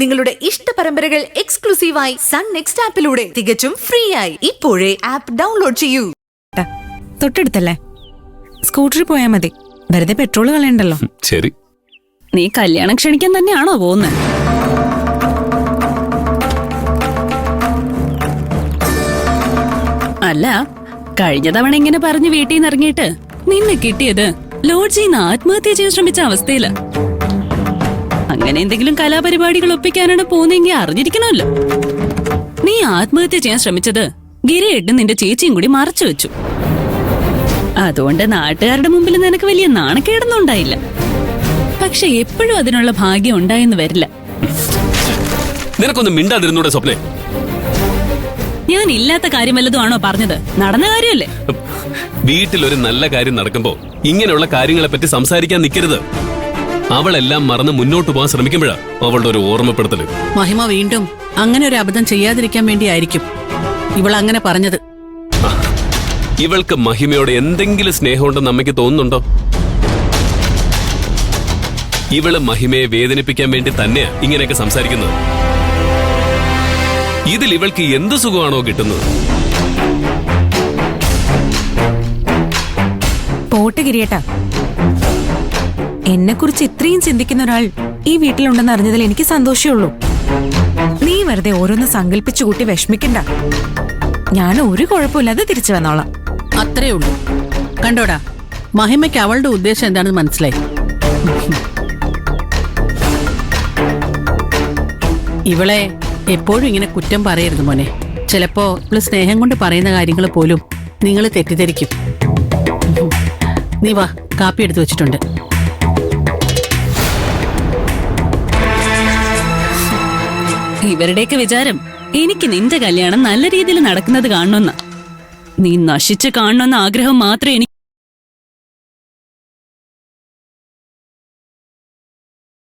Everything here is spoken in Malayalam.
നിങ്ങളുടെ ഇഷ്ട പരമ്പരകൾ എക്സ്ക്ലൂസീവായി സൺ നെക്സ്റ്റ് ആപ്പിലൂടെ തികച്ചും ഫ്രീ ആയി ഇപ്പോഴേ ആപ്പ് ഡൗൺലോഡ് ചെയ്യൂ. തൊട്ടടുത്തല്ലേ, സ്കൂട്ടറിൽ പോയാ മതി, വെറുതെ പെട്രോൾ കളയണ്ടല്ലോ. ശരി. നീ കല്യാണം ക്ഷണിക്കാൻ തന്നെയാണോ പോകുന്നത്? അല്ല, കഴിഞ്ഞ തവണ ഇങ്ങനെ പറഞ്ഞ് വീട്ടിൽ നിന്ന് ഇറങ്ങിയിട്ട് നിന്നെ കിട്ടിയത് ലോഡ്ജിൽ നിന്ന് ആത്മഹത്യ ചെയ്യാൻ ശ്രമിച്ച അവസ്ഥയില. അങ്ങനെ എന്തെങ്കിലും കലാപരിപാടികൾ ഒപ്പിക്കാനാണ് പോകുന്നെങ്കിൽ അറിഞ്ഞിരിക്കണമല്ലോ. നീ ആത്മഹത്യ ചെയ്യാൻ ശ്രമിച്ചത് ഗിരിയേട്ടും നിന്റെ ചേച്ചിയും കൂടി മറച്ചു വെച്ചു. അതുകൊണ്ട് നാട്ടുകാരുടെ മുമ്പിൽ നിനക്ക് വലിയ നാണക്കേടൊന്നും ഉണ്ടായില്ല. പക്ഷെ എപ്പോഴും അതിനുള്ള ഭാഗ്യം ഉണ്ടായെന്ന് വരില്ല. നിനക്കൊന്നും മിണ്ടാതിരുന്നൂടെ സ്വപ്നെ? ഞാൻ ഇല്ലാത്ത കാര്യം വല്ലതും ആണോ പറഞ്ഞത്? നടന്ന കാര്യമല്ലേ. വീട്ടിലൊരു നല്ല കാര്യം നടക്കുമ്പോ ഇങ്ങനെയുള്ള കാര്യങ്ങളെ പറ്റി സംസാരിക്കാൻ നിൽക്കരുത്. അവളെല്ലാം മറന്ന് മുന്നോട്ട് പോകാൻ ശ്രമിക്കുമ്പോഴാ അവളുടെ ഒരു ഓർമ്മപ്പെടുത്തല്. മഹിമ വീണ്ടും അങ്ങനെ ഒരു അബദ്ധം ചെയ്യാതിരിക്കാൻ വേണ്ടിയായിരിക്കും ഇവൾ അങ്ങനെ പറഞ്ഞത്. ഇവൾക്ക് മഹിമയോട് എന്തെങ്കിലും സ്നേഹമുണ്ടെന്ന് അമ്മയ്ക്ക് തോന്നുന്നുണ്ടോ? ഇവള് മഹിമയെ വേദനിപ്പിക്കാൻ വേണ്ടി തന്നെയാ ഇങ്ങനെയൊക്കെ സംസാരിക്കുന്നത്. ഇതിൽ ഇവൾക്ക് എന്ത് സുഖമാണോ കിട്ടുന്നത്? പോട്ട് ഗിരിയേട്ടാ, എന്നെ കുറിച്ച് ഇത്രയും ചിന്തിക്കുന്ന ഒരാൾ ഈ വീട്ടിലുണ്ടെന്ന് അറിഞ്ഞതിൽ എനിക്ക് സന്തോഷമുള്ളൂ. നീ വെറുതെ ഓരോന്ന് സങ്കല്പിച്ചു കൂട്ടി വിഷമിക്കണ്ട. ഞാൻ ഒരു കുഴപ്പമില്ലാതെ തിരിച്ചു വന്നോളാം. അത്രേ ഉള്ളൂ. കണ്ടോടാ, മഹിമയ്ക്ക് അവളുടെ ഉദ്ദേശം എന്താണെന്ന് മനസ്സിലായി. ഇവളെ എപ്പോഴും ഇങ്ങനെ കുറ്റം പറയരുത് മോനെ. ചിലപ്പോ ഇവള് സ്നേഹം കൊണ്ട് പറയുന്ന കാര്യങ്ങൾ പോലും നിങ്ങൾ തെറ്റിദ്ധരിക്കും. നീ വാ, കാപ്പി എടുത്തു വെച്ചിട്ടുണ്ട്. ഇവരുടെയൊക്കെ വിചാരം എനിക്ക് നിന്റെ കല്യാണം നല്ല രീതിയിൽ നടക്കുന്നത് കാണണമെന്ന. നീ നശിച്ച് കാണണമെന്ന ആഗ്രഹം മാത്രമേ എനിക്ക്